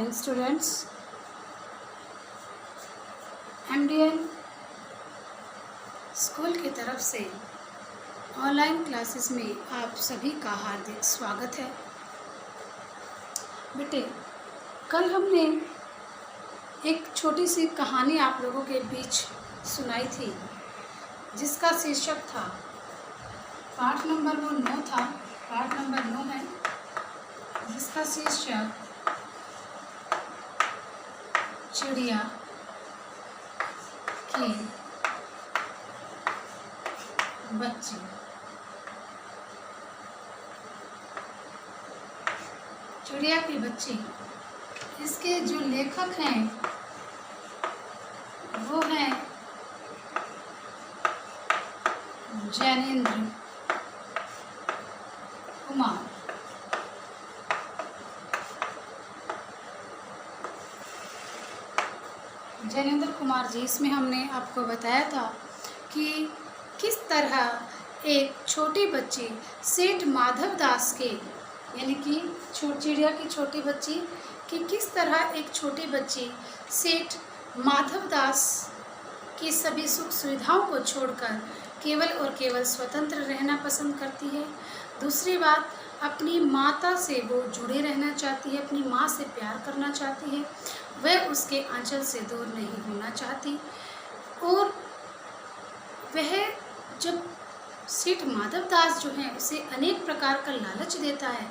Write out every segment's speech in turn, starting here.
Morning students. एमडीएन school की तरफ से ऑनलाइन क्लासेस में आप सभी का हार्दिक स्वागत है। बेटे, कल हमने एक छोटी सी कहानी आप लोगों के बीच सुनाई थी, जिसका शीर्षक था, पाठ नंबर 9 था, पाठ नंबर 9 है, जिसका शीर्षक चिड़िया के बच्चे। चिड़िया के बच्चे, इसके जो लेखक हैं वो हैं जैनेन्द्र कुमार। जैनेन्द्र कुमार जी, इसमें हमने आपको बताया था कि किस तरह एक छोटी बच्ची सेठ माधव दास के, यानी कि चिड़िया की छोटी बच्ची कि किस तरह एक छोटी बच्ची सेठ माधव दास की सभी सुख सुविधाओं को छोड़कर केवल और केवल स्वतंत्र रहना पसंद करती है। दूसरी बात, अपनी माता से वो जुड़े रहना चाहती है, अपनी माँ से प्यार करना चाहती है, वह उसके आंचल से दूर नहीं होना चाहती। और वह जब सेठ माधव दास जो है उसे अनेक प्रकार का लालच देता है,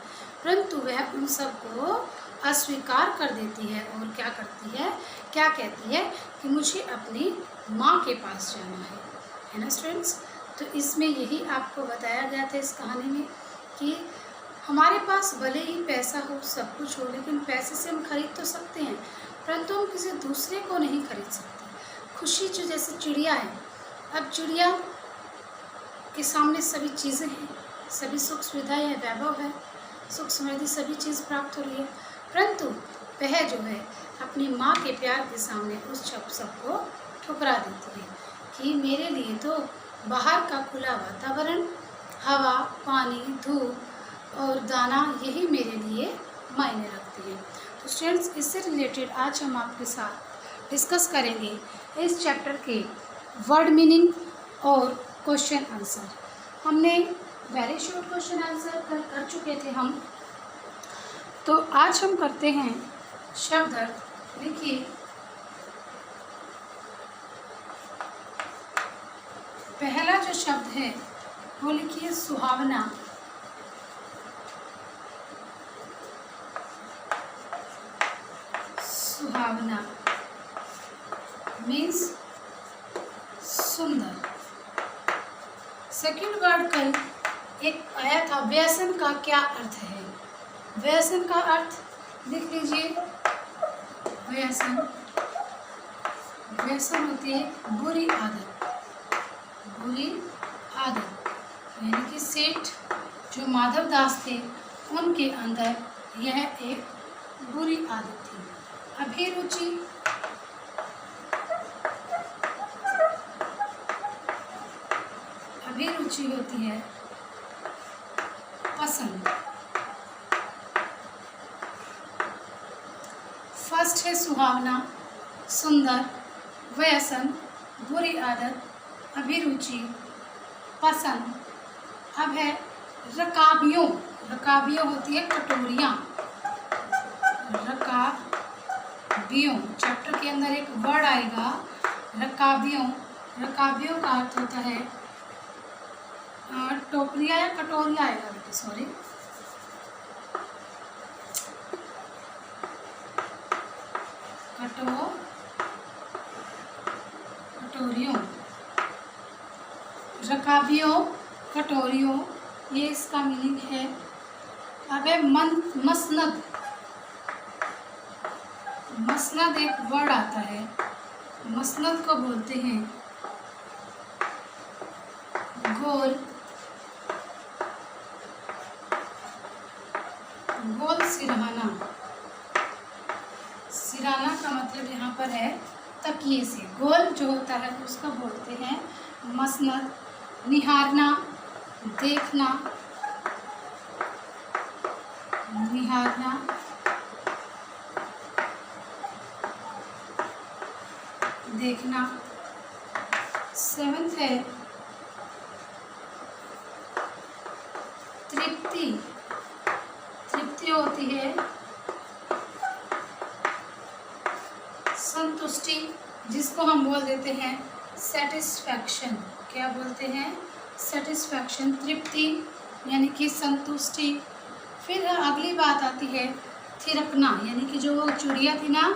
परंतु वह उन सबको अस्वीकार कर देती है और क्या करती है, क्या कहती है कि मुझे अपनी माँ के पास जाना है ना स्टूडेंट्स। तो इसमें यही आपको बताया गया था इस कहानी में कि हमारे पास भले ही पैसा हो, सब कुछ हो, लेकिन पैसे से हम खरीद तो सकते हैं, परंतु हम किसी दूसरे को नहीं खरीद सकते। खुशी जो जैसे चिड़िया है, अब चिड़िया के सामने सभी चीज़ें हैं, सभी सुख सुविधाएं हैं, वैभव है, सुख समृद्धि सभी चीज़ प्राप्त हो रही है, परंतु वह जो है अपनी माँ के प्यार के सामने उस सबको ठुकरा देती है कि मेरे लिए तो बाहर का खुला वातावरण, हवा, पानी, धूप और दाना यही मेरे लिए मायने रखती है। तो स्टूडेंट्स, इससे रिलेटेड आज हम आपके साथ डिस्कस करेंगे इस चैप्टर के वर्ड मीनिंग और क्वेश्चन आंसर। हमने वेरी शॉर्ट क्वेश्चन आंसर कर चुके थे हम, तो आज हम करते हैं शब्द अर्थ। देखिए, पहला जो शब्द है वो लिखिए सुहावना। सुहावना मीन्स सुंदर। सेकंड वर्ड कल एक आया था, व्यसन का क्या अर्थ है। व्यसन का अर्थ लिख लीजिए, व्यसन, व्यसन होती है बुरी आदत, बुरी आदत, यानी कि सेठ जो माधव दास थे उनके अंदर यह एक बुरी आदत थी। अभिरुचि, अभिरुचि होती है पसंद। फर्स्ट है सुहावना, सुंदर, व्यसन, बुरी आदत, अभिरुचि, पसंद। अब है रकाबियों। रकाबियों होती है कटोरियाँ, रकाबियों। चैप्टर के अंदर एक वर्ड आएगा रकाबियों। रकाबियों का अर्थ होता है टोकरिया या कटोरिया आएगा बेटे, सॉरी, कटोरियों, रकाबियों, कटोरियों, ये इसका मीनिंग है। अब है मसनद। मसनद एक वर्ड आता है, मसनद को बोलते हैं गोल, गोल सिरहाना। सिरहाना का मतलब यहाँ पर है तकिए से, गोल जो होता है उसको बोलते हैं मसनद। निहारना, देखना, निहारना, देखना। 7th है तृप्ति। तृप्ति होती है संतुष्टि, जिसको हम बोल देते हैं सेटिस्फैक्शन। क्या बोलते हैं? सेटिस्फैक्शन, तृप्ति यानी कि संतुष्टि। फिर अगली बात आती है थिरकना, यानी कि जो वो चिड़िया थी ना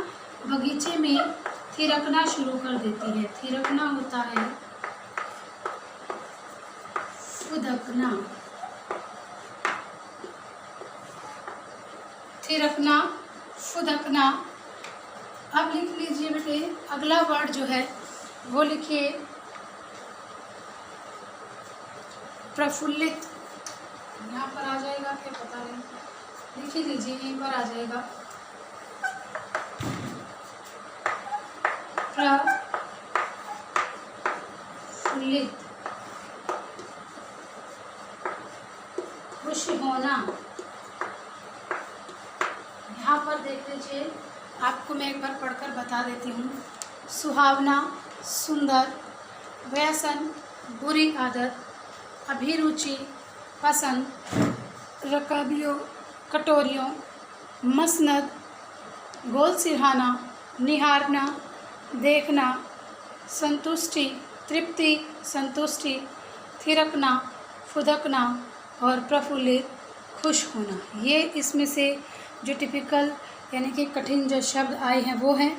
बगीचे में थिरकना शुरू कर देती है। थिरकना होता है फुदकना। थिरकना, फुदकना। अब लिख लीजिए बेटे, अगला वर्ड जो है वो लिखिए प्रफुल्लित। यहाँ पर आ जाएगा क्या पता नहीं, लिख ही लीजिए, यहीं पर आ जाएगा। प्रफुल्लित, खुश होना। यहाँ पर देख लीजिए, आपको मैं एक बार पढ़कर बता देती हूँ। सुहावना, सुंदर। व्यसन, बुरी आदत। अभिरुचि, पसंद। रकाबियों, कटोरियों। मसनद, गोल सिरहाना, निहारना, देखना। संतुष्टि, तृप्ति, संतुष्टि। थिरकना, फुदकना और प्रफुल्लित, खुश होना। ये इसमें से जो टिपिकल यानी कि कठिन जो शब्द आए हैं वो हैं।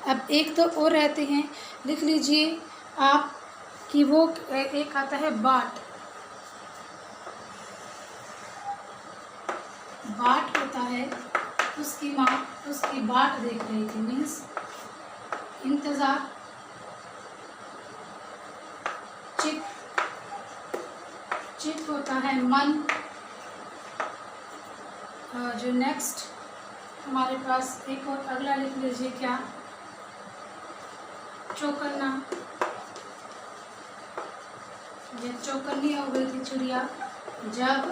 अब एक तो और रहते हैं, लिख लीजिए आप कि वो एक आता है बाट। बाट होता है, उसकी माँ उसकी बाट देख रही थी, मीन्स इंतज़ार। चित, चित होता है मन। जो नेक्स्ट हमारे पास एक और अगला लिख लीजिए, क्या? चौकन्ना। ये चौकन्नी हो गई थी चिड़िया जब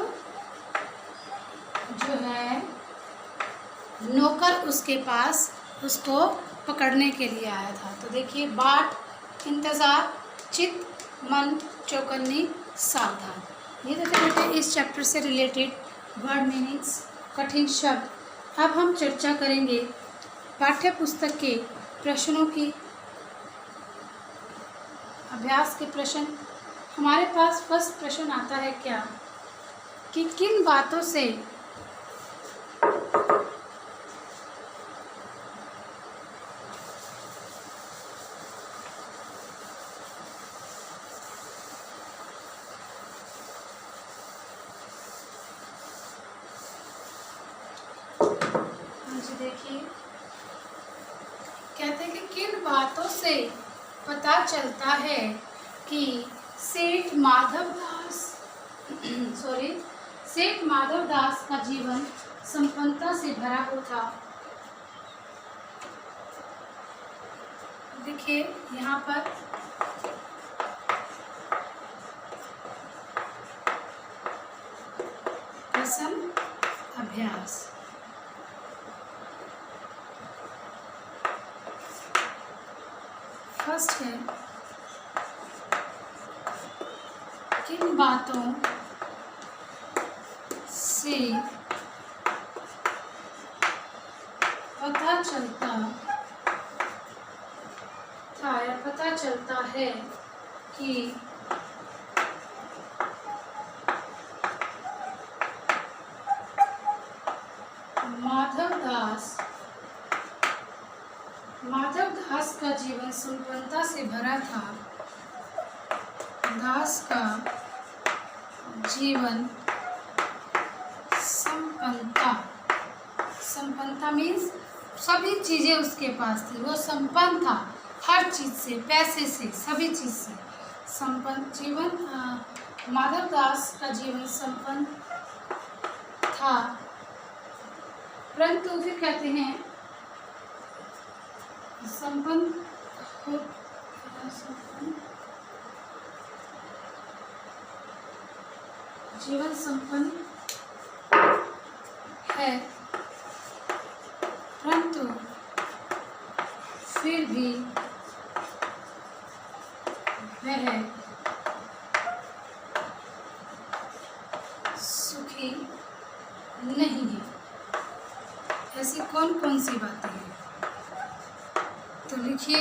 जो है नौकर उसके पास उसको पकड़ने के लिए आया था। तो देखिए, बाट, इंतज़ार, चित, मन, चौकन्नी, सावधान। ये तो थे बेटे इस चैप्टर से रिलेटेड वर्ड मीनिंग्स, कठिन शब्द। अब हम चर्चा करेंगे पाठ्य पुस्तक के प्रश्नों की। अभ्यास के प्रश्न हमारे पास फर्स्ट प्रश्न आता है क्या कि किन बातों से देखिए, कहते हैं कि किन बातों से पता चलता है कि सेठ माधवदास का जीवन संपन्नता से भरा हुआ था। देखिए यहाँ पर प्रश्न अभ्यास। फर्स्ट है, किन बातों से पता चलता था या पता चलता है कि माधवदास का जीवन संपन्नता से भरा था। दास का जीवन संपन्नता मीन्स सभी चीज़ें उसके पास थी, वो संपन्न था हर चीज़ से, पैसे से, सभी चीज़ से संपन्न जीवन। माधवदास का जीवन संपन्न था, परंतु फिर कहते हैं जीवन संपन्न है, परंतु फिर भी कौन सी बातें हैं? तो लिखिए।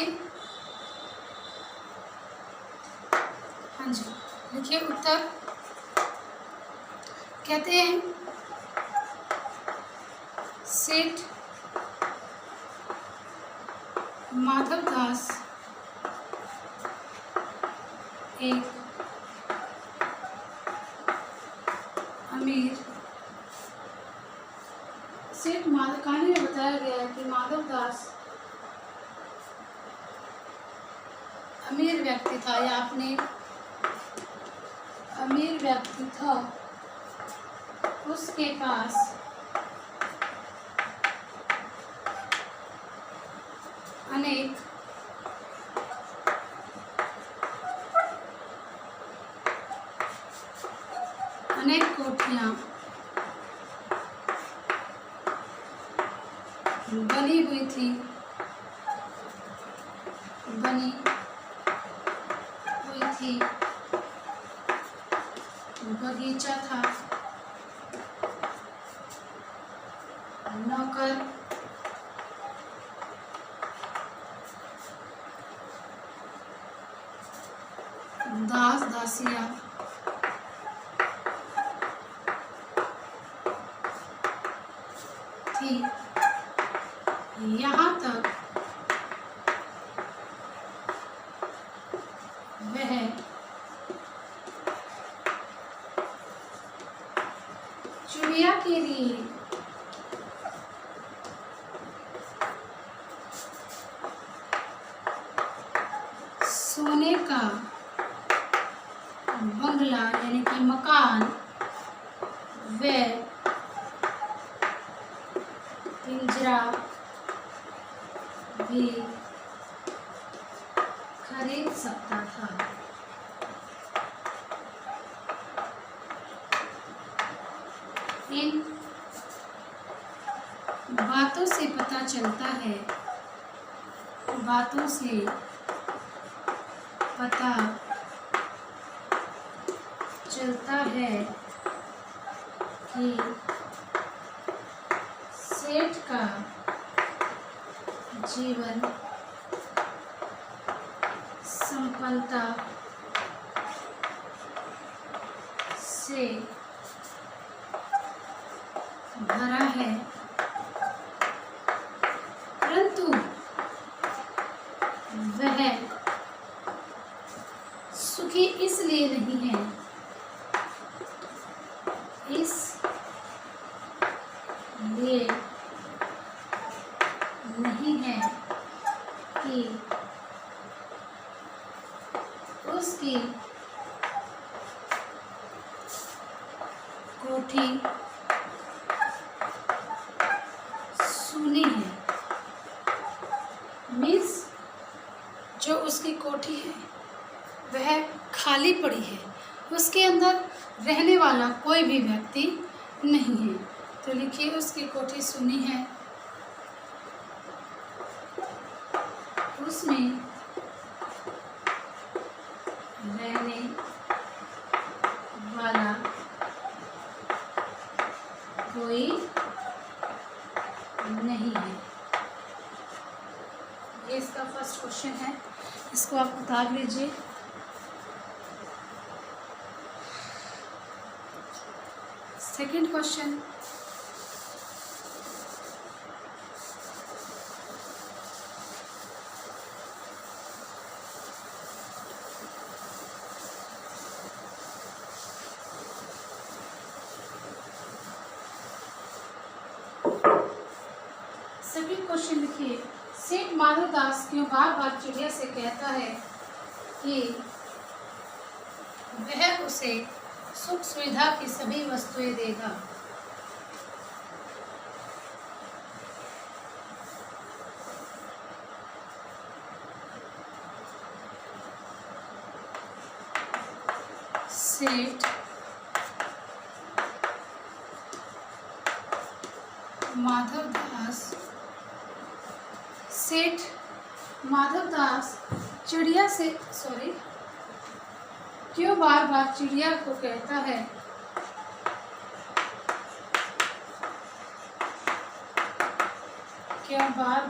हाँ जी, लिखिए उत्तर। कहते हैं सेठ माधवदास एक अमीर सेठ माधव कहानी में बताया गया है कि माधवदास अमीर व्यक्ति था, या अपने अमीर व्यक्ति था। उसके पास अनेक कोठियाँ बनी हुई थी, बगीचा था, नौकर दास दासियाँ थी। यहाँ तक वह चिड़िया के लिए सोने का बंगला यानी कि मकान व पिंजरा भी खरीद सकता था। इन बातों से पता चलता है, बातों से पता चलता है कि सेठ का जीवन संपन्नता से भरा है, परंतु वह सुखी इसलिए नहीं है, इसलिए नहीं है कि उसकी कोठी सूनी है। मीन्स जो उसकी कोठी है वह खाली पड़ी है, उसके अंदर रहने वाला कोई भी व्यक्ति नहीं है। तो लिखिए उसकी कोठी सूनी है, उसमें रहने वाला कोई नहीं है। ये इसका फर्स्ट क्वेश्चन है, इसको आप उतार लीजिए। सेकंड क्वेश्चन, सेकंड क्वेश्चन लिखिए। सेठ माधवदास क्यों बार बार चिड़िया से कहता है कि वह उसे सुख सुविधा की सभी वस्तुएं देगा? सेठ माधवदास चिड़िया से क्यों बार बार चिड़िया को कहता है क्यों बार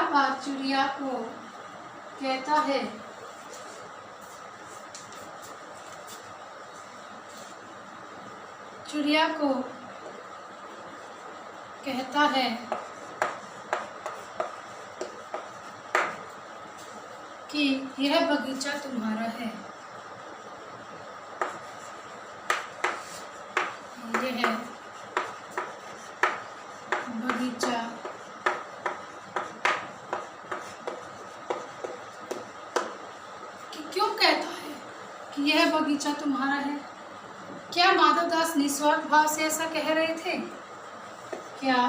बार चिड़िया को कहता है चिड़िया को कहता है कि यह बगीचा तुम्हारा है। यह बगीचा क्यों कहता है कि यह बगीचा तुम्हारा है? क्या माधवदास निस्वार्थ भाव से ऐसा कह रहे थे? क्या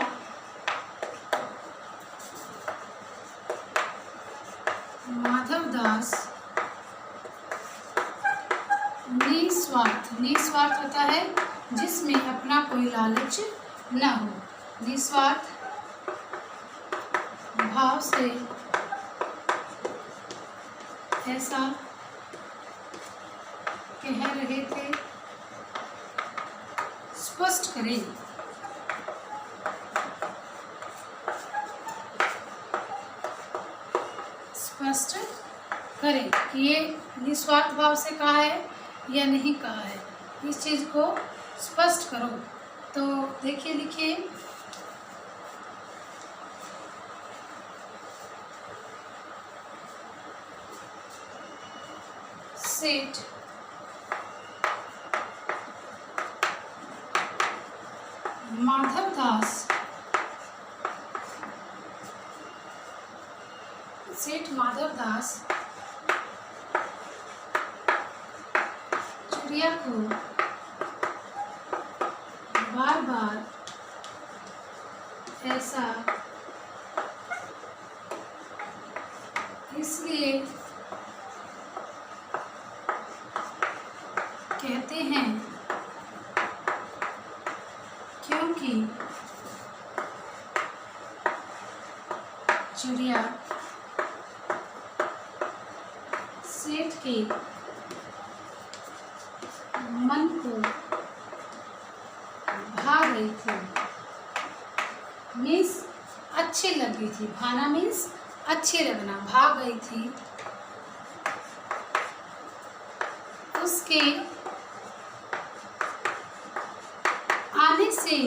माधवदास निस्वार्थ होता है जिसमें अपना कोई लालच न हो, निस्वार्थ भाव से ऐसा कह रहे थे? स्पष्ट करें। स्पष्ट करें कि ये निस्वार्थ भाव से कहा है या नहीं कहा है, इस चीज को स्पष्ट करो। तो देखिए, लिखिए, सेठ माधवदास चिड़िया को बार बार ऐसा इसलिए कहते हैं क्योंकि चिड़िया सेठ के मन को भा रही थी, मीन्स अच्छी लग गई थी। भाना मीन्स अच्छी लगना, भाग गई थी। उसके आने से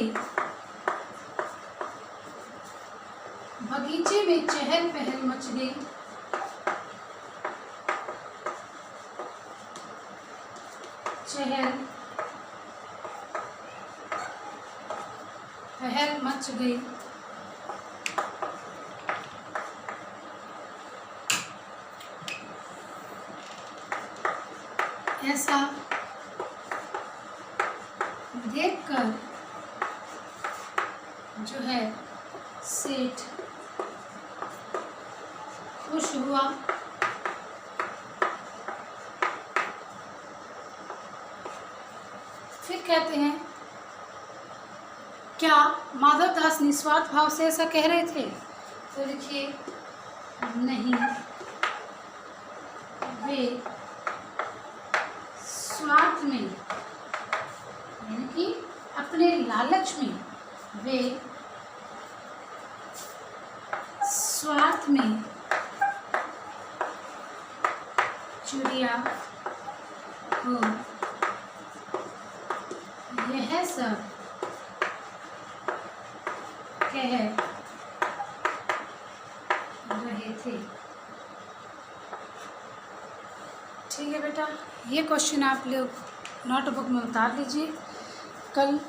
बगीचे में चहल पहल मच गई। चहल पहल मच गई। ऐसा देखकर जो है सेठ खुश हुआ। फिर कहते हैं, क्या माधवदास निस्वार्थ भाव से ऐसा कह रहे थे? तो लिखिए, नहीं, वे स्वार्थ में यानी कि अपने लालच में, वे स्वार्थ में चिड़िया को यह सब कह रहे थे। ठीक है बेटा, ये क्वेश्चन आप लोग नोटबुक में उतार लीजिए। कल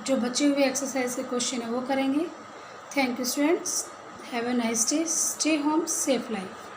जो बचे हुए एक्सरसाइज के क्वेश्चन है वो करेंगे। Thank you students, have a nice day, stay home, safe life.